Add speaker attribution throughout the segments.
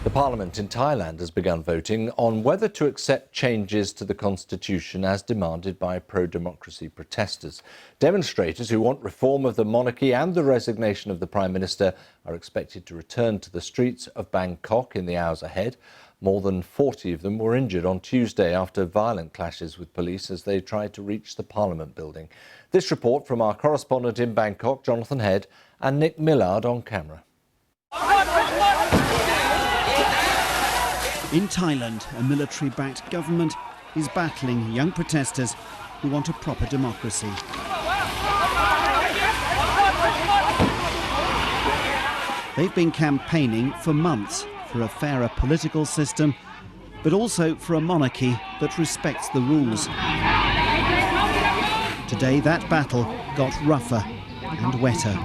Speaker 1: The parliament in Thailand has begun voting on whether to accept changes to the constitution as demanded by pro-democracy protesters. Demonstrators who want reform of the monarchy and the resignation of the Prime Minister are expected to return to the streets of Bangkok in the hours ahead. More than 40 of them were injured on Tuesday after violent clashes with police as they tried to reach the Parliament building. This report from our correspondent in Bangkok, Jonathan Head, and Nick Millard on camera.
Speaker 2: In Thailand, a military-backed government is battling young protesters who want a proper democracy. They've been campaigning for months for a fairer political system, but also for a monarchy that respects the rules. Today, that battle got rougher and wetter.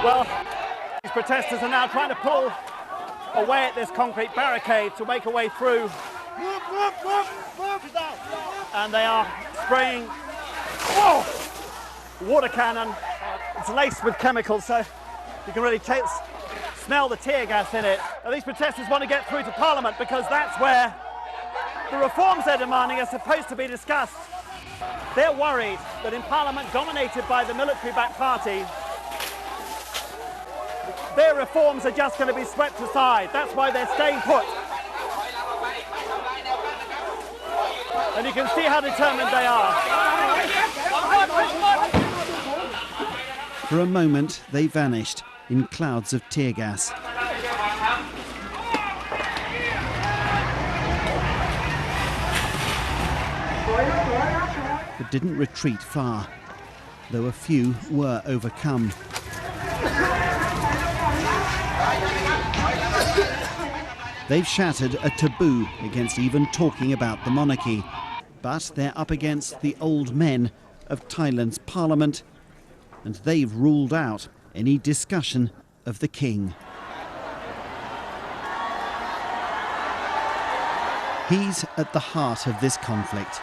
Speaker 3: Well, these protesters are now trying to pull away at this concrete barricade to make a way through. And they are spraying water cannon. It's laced with chemicals, so you can really smell the tear gas in it. Now, these protesters want to get through to Parliament because that's where the reforms they're demanding are supposed to be discussed. They're worried that in Parliament dominated by the military-backed party, their reforms are just going to be swept aside. That's why they're staying put. And you can see how determined they are.
Speaker 2: For a moment, they vanished in clouds of tear gas. But didn't retreat far, though a few were overcome. They've shattered a taboo against even talking about the monarchy, but they're up against the old men of Thailand's parliament, and they've ruled out any discussion of the king. He's at the heart of this conflict.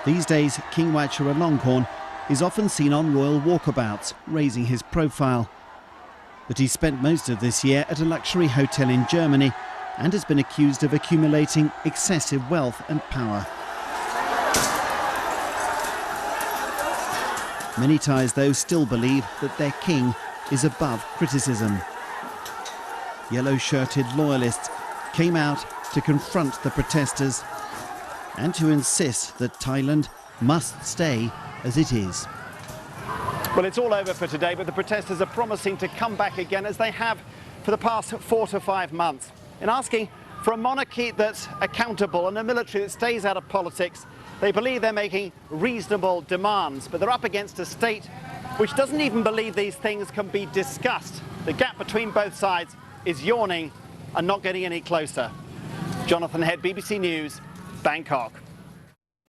Speaker 2: These days, King Vajiralongkorn is often seen on royal walkabouts, raising his profile. But he spent most of this year at a luxury hotel in Germany and has been accused of accumulating excessive wealth and power. Many Thais, though, still believe that their king is above criticism. Yellow-shirted loyalists came out to confront the protesters and to insist that Thailand must stay as it is.
Speaker 3: Well, it's all over for today, but the protesters are promising to come back again, as they have for the past 4 to 5 months, in asking for a monarchy that's accountable and a military that stays out of politics. They believe they're making reasonable demands, but they're up against a state which doesn't even believe these things can be discussed. The gap between both sides is yawning and not getting any closer. Jonathan Head, BBC News, Bangkok.